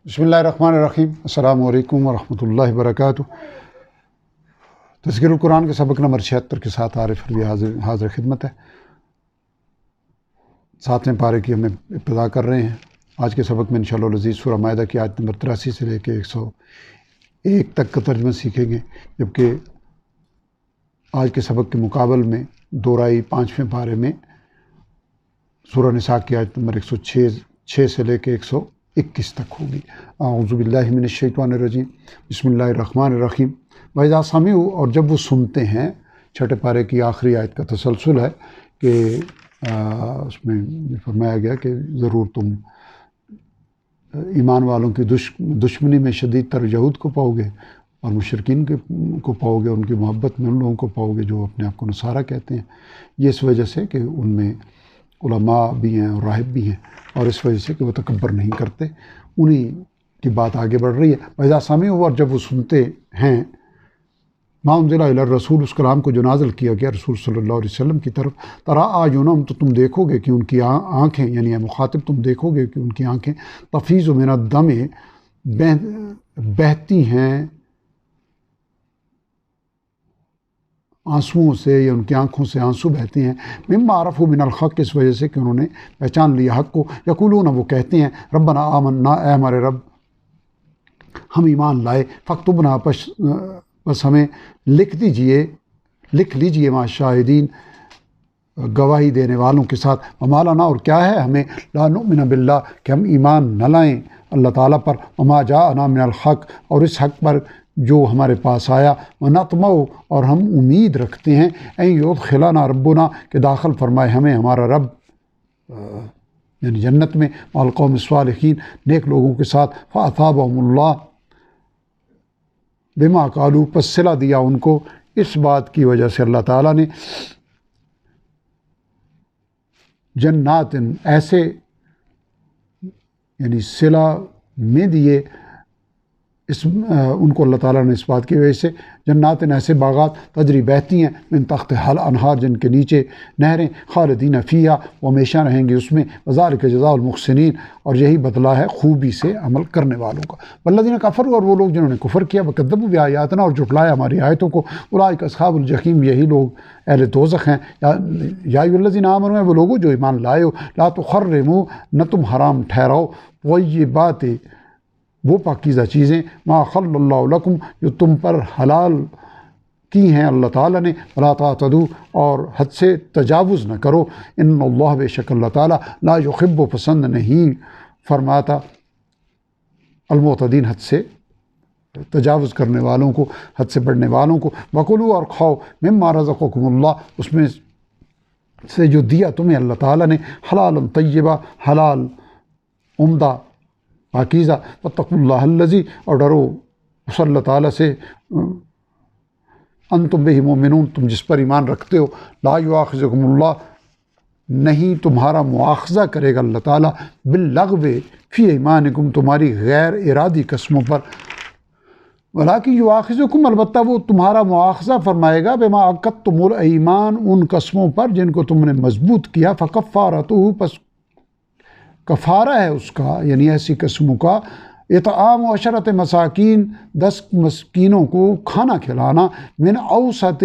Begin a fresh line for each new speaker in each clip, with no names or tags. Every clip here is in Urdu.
بسم اللہ الرحمن الرحیم۔ السلام علیکم ورحمۃ اللہ وبرکاتہ۔ تذکیر القرآن کے سبق نمبر 76 کے ساتھ عارف عربی حاضر خدمت ہے۔ 7ویں پارے کی ہم ابتدا کر رہے ہیں۔ آج کے سبق میں انشاءاللہ العزیز سورہ مائدہ کی آیت نمبر 83 سے لے کے 101 تک کا ترجمہ سیکھیں گے، جبکہ آج کے سبق کے مقابل میں دوہرائی 5ویں پارے میں سورہ نساء کی آیت نمبر 106 سے لے کے 121 تک ہوگی۔ اعوذ باللہ من الشیطان الرجیم، بسم اللہ الرحمن الرحیم۔ وَإِذَا سَمِعُوا، اور جب وہ سنتے ہیں، 6 پارے کی آخری آیت کا تسلسل ہے کہ اس میں فرمایا گیا کہ ضرور تم ایمان والوں کی دشمنی میں شدید تر یہود کو پاؤ گے اور مشرکین کو پاؤ گے، ان کی محبت میں ان لوگوں کو پاؤ گے جو اپنے آپ کو نصارہ کہتے ہیں۔ یہ اس وجہ سے کہ ان میں علماء بھی ہیں اور راہب بھی ہیں، اور اس وجہ سے کہ وہ تکبر نہیں کرتے۔ انہی کی بات آگے بڑھ رہی ہے۔ وَإِذَا سَمِعُوا، اور جب وہ سنتے ہیں، مَا أُنزِلَ إِلَى الرَّسُولِ، اس کلام کو جو نازل کیا گیا رسول صلی اللہ علیہ وسلم کی طرف، تَرَىٰ أَعْيُنَهُمْ، تو تم دیکھو گے کہ ان کی آنکھیں، یعنی مخاطب تم دیکھو گے کہ ان کی آنکھیں تفیض من الدم، بہتی ہیں آنسوؤں سے، یا ان کی آنکھوں سے آنسو بہتے ہیں، مما عرفوا من الحق، اس وجہ سے کہ انہوں نے پہچان لیا حق کو۔ یقولون، وہ کہتے ہیں، ربنا آمنا، اے ہمارے رب ہم ایمان لائے، فاکتبنا، بس ہمیں لکھ لیجئے مع الشاہدین، گواہی دینے والوں کے ساتھ۔ وما لنا، اور کیا ہے ہمیں، لا نؤمن باللہ، کہ ہم ایمان نہ لائیں اللہ تعالیٰ پر، وما جاءنا من الحق، اور اس حق پر جو ہمارے پاس آیا، ونطمع، اور ہم امید رکھتے ہیں، ان یدخلنا ربنا، کہ داخل فرمائے ہمیں ہمارا رب، یعنی جنت میں، مع القوم الصالحین، نیک لوگوں کے ساتھ۔ فاثابہم اللہ بما قالوا، پس صلہ دیا ان کو اس بات کی وجہ سے اللہ تعالیٰ نے، جنات، ایسے، یعنی صلہ میں دیے ان کو اللہ تعالیٰ نے اس بات کی وجہ سے، جنات، ایسے باغات، تجری بہتی ہیں، من تحتہا الانہار، جن کے نیچے نہریں، خالدین فیہا، وہ ہمیشہ رہیں گے اس میں، وذالک جزاء المحسنین، اور یہی بدلہ ہے خوبی سے عمل کرنے والوں کا۔ والذین کفروا، اور وہ لوگ جنہوں نے کفر کیا، وکذبوا بآیاتنا، اور جھٹلایا ہماری آیتوں کو، اولئک اصحاب الجحیم، یہی لوگ اہل دوزخ ہیں۔ یا ایھا الذین آمنوا، وہ لوگوں جو ایمان لائے ہو، لا تحرموا، نہ تم حرام ٹھہراؤ، طیبات، وہ پاکیزہ چیزیں، ما احل اللہ لکم، جو تم پر حلال کی ہیں اللہ تعالیٰ نے، ولا تعتدوا، اور حد سے تجاوز نہ کرو، ان اللہ، بے شک اللہ تعالیٰ، لا یحب، پسند نہیں فرماتا، المعتدین، حد سے تجاوز کرنے والوں کو، حد سے بڑھنے والوں کو۔ وکلوا، اور کھاؤ، مما رزقکم اللہ، اس میں سے جو دیا تمہیں اللہ تعالیٰ نے، حلالا طیبا، حلال عمدہ پاکیزہ، واتقوا اللہ الذی، اور ڈرو اس اللہ تعالیٰ سے، انتم بہ مؤمنون، تم جس پر ایمان رکھتے ہو، لا یؤاخذکم اللہ، نہیں تمہارا مواخذہ کرے گا اللہ تعالیٰ، باللغو فی ایمانکم، تمہاری غیر ارادی قسموں پر، ولیکن یؤاخذکم، البتہ وہ تمہارا مواخذہ فرمائے گا، بما عقدتم الایمان، ان قسموں پر جن کو تم نے مضبوط کیا، فکفارتہ، پس کفارہ ہے اس کا، یعنی ایسی قسموں کا، اطعام 10 مساکین، 10 مسکینوں کو کھانا کھلانا، من اوسط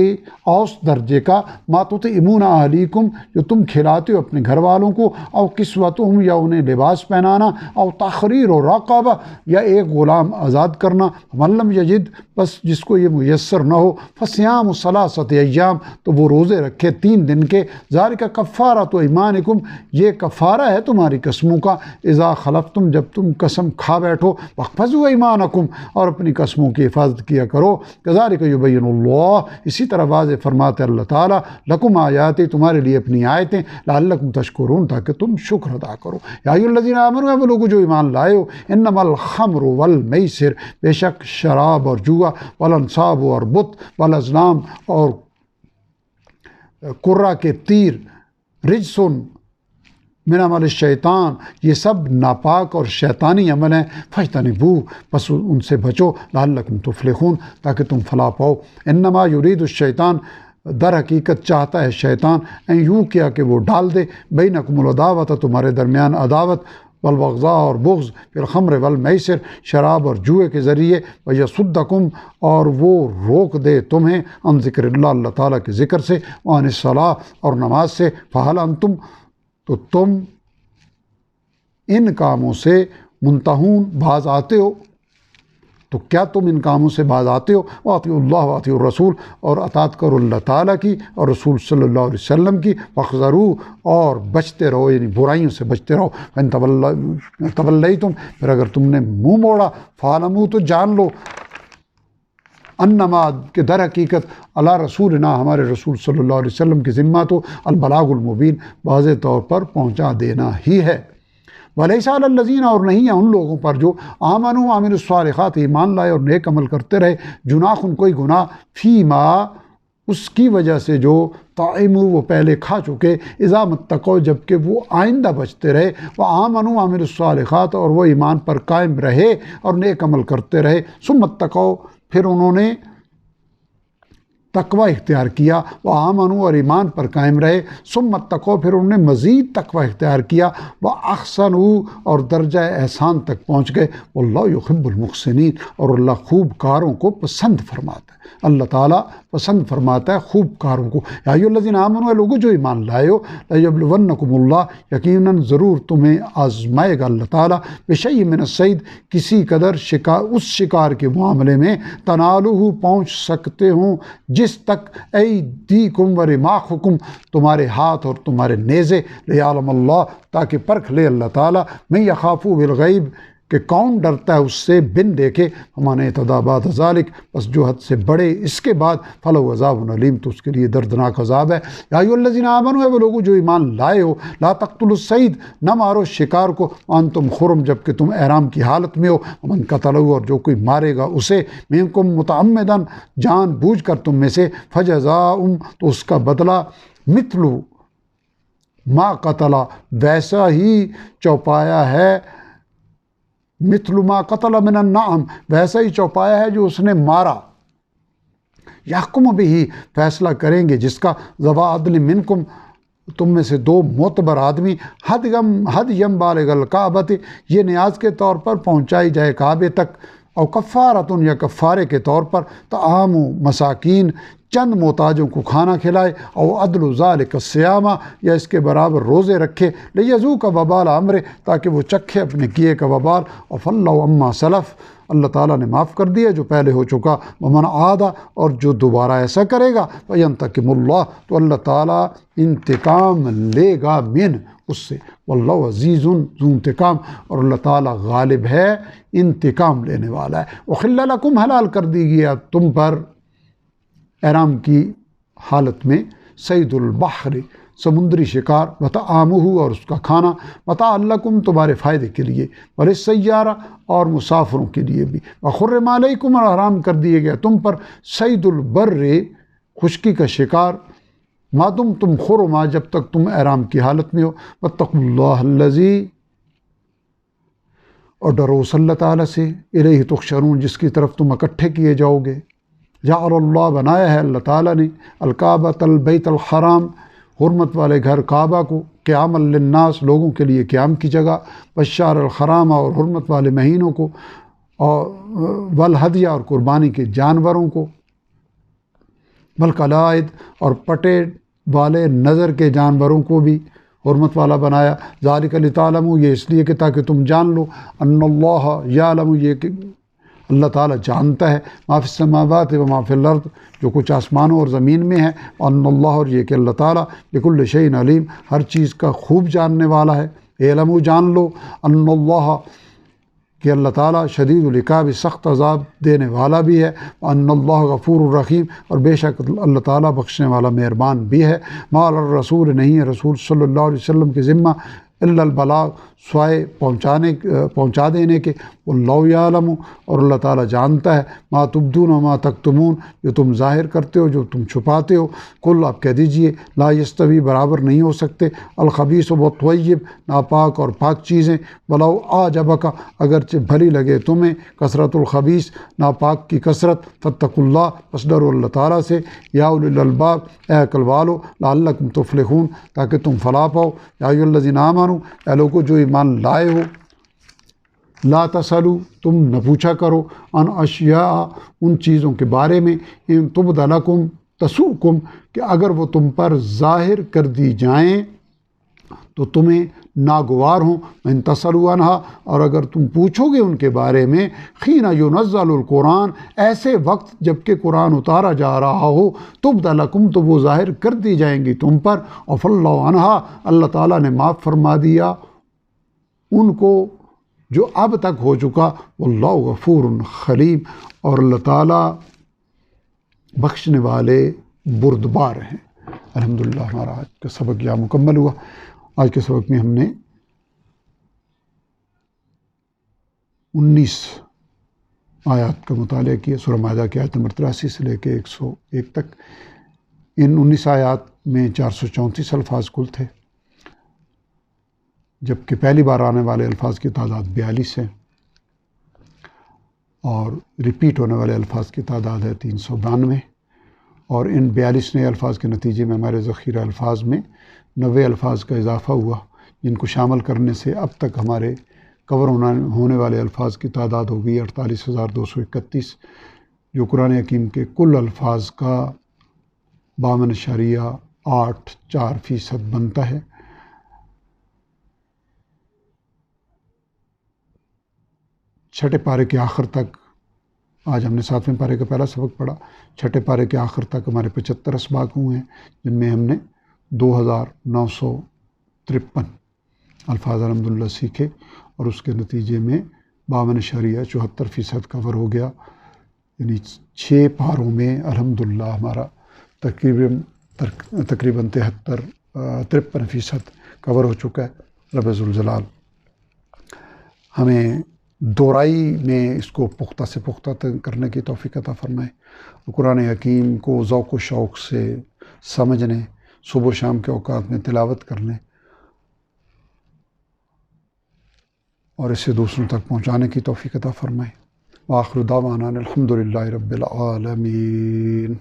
درجے کا، ما تطعمون اہلیکم، جو تم کھلاتے ہو اپنے گھر والوں کو، او کسوتہم، یا انہیں لباس پہنانا، او تحریر رقبہ، یا ایک غلام آزاد کرنا، من لم یجد، بس جس کو یہ میسر نہ ہو، فصیام 3 ایام، تو وہ روزے رکھے 3 دن کے، ذالک کفارۃ ایمانکم، یہ کفارہ ہے تمہاری قسموں کا، اذا خلفتم، جب تم قسم کھا بیٹھو، واحفظوا ایمانکم، اور اپنی قسموں کی حفاظت کیا کرو، کذالک یبین اللہ، اسی طرح واضح فرماتے اللہ تعالیٰ، لکم آیاتی، تمہارے لیے اپنی آیتیں، لعلکم تشکرون، تاکہ تم شکر ادا کرو۔ یا ایھا الذین آمنوا، وہ لوگ جو ایمان لائے ہو، انما الخمر والمیسر، بے شک شراب اور جوا، والانصاب، اور بت، والازلام، اور قرہ کے تیر، رجسن من عمل الشیطان، یہ سب ناپاک اور شیطانی عمل ہیں، فاجتنبوہ، پس ان سے بچو، لعلکم تفلحون، تاکہ تم فلاح پاؤ۔ انما یرید الشیطان، در حقیقت چاہتا ہے شیطان، یوں کیا کہ وہ ڈال دے، بینکم العداوۃ، تمہارے درمیان عداوت، والبغضاء اور بغض، فی الخمر والمیسر شراب اور جوئے کے ذریعے، ویصدکم اور وہ روک دے تمہیں عن ذکر اللہ اللہ تعالیٰ کے ذکر سے، وعن الصلاۃ اور نماز سے، فہل انتم تو تم ان کاموں سے منتہون باز آتے ہو، تو کیا تم ان کاموں سے باز آتے ہو؟ واطیعوا اللہ واطیعوا الرسول اور اطاعت کرو اللہ تعالیٰ کی اور رسول صلی اللہ علیہ وسلم کی، واحذروا اور بچتے رہو، یعنی برائیوں سے بچتے رہو، فإن تولیتم پھر اگر تم نے منہ موڑا، فاعلموا تو جان لو، انما کہ در حقیقت علی رسولنا ہمارے رسول صلی اللہ علیہ وسلم کی ذمہ تو البلاغ المبین واضح طور پر پہنچا دینا ہی ہے۔ وَلَيْسَ عَلَى الَّذِينَ اور نہیں ہے ان لوگوں پر جو آمنوا وعملوا الصالحات ایمان لائے اور نیک عمل کرتے رہے، جناح کوئی گناہ، فیما اس کی وجہ سے جو طعموا وہ پہلے کھا چکے، اذا متقوا جبکہ وہ آئندہ بچتے رہے، وآمنوا وعملوا الصالحات اور وہ ایمان پر قائم رہے اور نیک عمل کرتے رہے، ثم اتقوا پھر انہوں نے تقوی اختیار کیا، وآمنوا اور ایمان پر قائم رہے، ثم اتقوا پھر انہوں نے مزید تقوی اختیار کیا، واحسنوا اور درجہ احسان تک پہنچ گئے، واللہ یحب المحسنین اور اللہ خوب کاروں کو پسند فرماتا ہے، اللہ تعالیٰ پسند فرماتا ہے خوب کاروں کو۔ یا ایھا الذین آمنوا لوگوں جو ایمان لائے ہو، لیبلونکم اللہ یقیناً ضرور تمہیں آزمائے گا اللہ تعالیٰ، بشیء من الصید کسی قدر شکار، اس شکار کے معاملے میں، تنالوہ پہنچ سکتے ہوں جس تک ایدیکم و رماحکم تمہارے ہاتھ اور تمہارے نیزے، لیعلم اللہ تاکہ پرکھ لے اللہ تعالیٰ، من یخافو بالغیب کہ کون ڈرتا ہے اس سے بن دیکھے، فمن اعتدی بعد ذلک بس جو حد سے بڑھے اس کے بعد، فلہ عذاب علیم تو اس کے لیے دردناک عذاب ہے۔ یا ایھا الذین آمنوا ہے وہ لوگوں جو ایمان لائے ہو، لا تقتلوا الصید نہ مارو شکار کو، وانتم حرم جبکہ تم احرام کی حالت میں ہو، ومن قتلہ اور جو کوئی مارے گا اسے، منکم متعمدا جان بوجھ کر تم میں سے، فجزاء تو اس کا بدلہ، مثل ما قتل ویسا ہی چوپایا ہے، مثل ما قتل من النعم ویسا ہی چوپایا ہے جو اس نے مارا، یحکم بہ فیصلہ کریں گے جس کا، ذوی عدل منکم تم میں سے دو معتبر آدمی، ہدیم بالغ الکعبۃ یہ نیاز کے طور پر پہنچائی جائے کعبے تک، او کفارۃ یا کفارے کے طور پر، طعام مساکین چند محتاجوں کو کھانا کھلائے، او عدل ذالک الصیام یا اس کے برابر روزے رکھے، لیذوق وبال امرہ تاکہ وہ چکھے اپنے کیے کا وبال، عفا اللہ عما سلف اللہ تعالیٰ نے معاف کر دیا جو پہلے ہو چکا، ومن عاد اور جو دوبارہ ایسا کرے گا، فینتقم اللہ تو اللہ تعالیٰ انتقام لے گا من اس سے، واللہ عزیز ذو انتقام اور اللہ تعالیٰ غالب ہے انتقام لینے والا ہے۔ احل لکم حلال کر دی گیا تم پر احرام کی حالت میں، صید البحر سمندری شکار، وطعامہ اور اس کا کھانا، متاع لکم تمہارے فائدے کے لیے، وللسیارہ اور مسافروں کے لیے بھی، وحرم علیکم اور حرام کر دیے گیا تم پر صید البر خشکی کا شکار، ما دمتم حرما جب تک تم احرام کی حالت میں ہو، واتقوا اللہ الذی اور ڈرو اس اللہ تعالیٰ سے، الیہ تحشرون جس کی طرف تم اکٹھے کیے جاؤ گے، جعل اللہ بنایا ہے اللہ تعالیٰ نے، الکعبۃ البیت الحرام حرمت والے گھر کعبہ کو، قیام للناس لوگوں کے لیے قیام کی جگہ، والشہر الحرام اور حرمت والے مہینوں کو، اور والہدیہ اور قربانی کے جانوروں کو، والقلائد اور پٹے والے نظر کے جانوروں کو بھی حرمت والا بنایا، ذالک لتعلموا یہ اس لیے کہ تاکہ تم جان لو، ان اللہ یعلم یہ کہ اللہ تعالیٰ جانتا ہے، ما فی السماوات و ما فی الارض جو کچھ آسمانوں اور زمین میں ہے، ان اللہ اور یہ کہ اللہ تعالیٰ بکل شیء علیم ہر چیز کا خوب جاننے والا ہے، اعلموا جان لو، ان اللہ کہ اللہ تعالیٰ شدید العقاب سخت عذاب دینے والا بھی ہے، ان اللہ غفور الرحیم اور بے شک اللہ تعالیٰ بخشنے والا مہربان بھی ہے، ما علی الرسول نہیں ہے رسول صلی اللہ علیہ وسلم کے ذمہ الا البلاغ سوائے پہنچا دینے کے، واللہ یعلم اور اللہ تعالیٰ جانتا ہے، ما تبدون و ما تکتمون جو تم ظاہر کرتے ہو جو تم چھپاتے ہو، کل آپ کہہ دیجئے لا یستوی برابر نہیں ہو سکتے، الخبیث والطیب ناپاک اور پاک چیزیں، ولو اعجبک اگرچہ بھلی لگے تمہیں کثرت الخبیث ناپاک کی کثرت، فاتقوا اللہ پس ڈرو اللہ تعالیٰ سے، یا اولی الالباب اے عقل والو، لعلکم تفلحون تاکہ تم فلاح پاؤ، یا ایھا الذین آمنوا مسلمانوں اے لوگوں جو ایمان لائے ہو، لا تسلو تم نہ پوچھا کرو ان اشیاء ان چیزوں کے بارے میں ان تبد لکم تسؤکم کہ اگر وہ تم پر ظاہر کر دی جائیں تو تمہیں ناگوار ہوں، ان تسلوا عنہا اور اگر تم پوچھو گے ان کے بارے میں حین ینزل القرآن ایسے وقت جب کہ قرآن اتارا جا رہا ہو، تبد لکم تو وہ ظاہر کر دی جائیں گی تم پر، عفا اللہ عنہا اللہ تعالیٰ نے معاف فرما دیا ان کو جو اب تک ہو چکا، واللہ غفور حلیم اور اللہ تعالیٰ بخشنے والے بردبار ہیں۔ الحمدللہ ہمارا آج کا سبق یہاں مکمل ہوا۔ آج کے سبق میں ہم نے 19 آیات کا مطالعہ کیا، سورہ مائدہ کی آیت نمبر 83 سے لے کے 101 تک۔ ان 19 آیات میں 434 الفاظ کل تھے، جبکہ پہلی بار آنے والے الفاظ کی تعداد 42 ہے اور ریپیٹ ہونے والے الفاظ کی تعداد ہے 392، اور ان 42 نئے الفاظ کے نتیجے میں ہمارے ذخیرہ الفاظ میں 90 الفاظ کا اضافہ ہوا، جن کو شامل کرنے سے اب تک ہمارے کور ہونے والے الفاظ کی تعداد ہو گئی 48,231، جو قرآن حکیم کے کل الفاظ کا 52.84% بنتا ہے۔ چھٹے پارے کے آخر تک، آج ہم نے 7ویں پارے کا پہلا سبق پڑھا، چھٹے پارے کے آخر تک ہمارے 75 اسباق ہوئے ہیں، جن میں ہم نے 2,953 الفاظ الحمدللہ سیکھے اور اس کے نتیجے میں 52.74% کور ہو گیا، یعنی 6 پاروں میں الحمدللہ ہمارا تقریباً 53% کور ہو چکا ہے۔ رب ذوالجلال ہمیں دورائی میں اس کو پختہ سے پختہ کرنے کی توفیق عطا فرمائے، اور قرآن حکیم کو ذوق و شوق سے سمجھنے، صبح و شام کے اوقات میں تلاوت کرنے اور اسے دوسروں تک پہنچانے کی توفیق عطا فرمائے۔ وآخر دعوانا الحمدللہ رب العالمین۔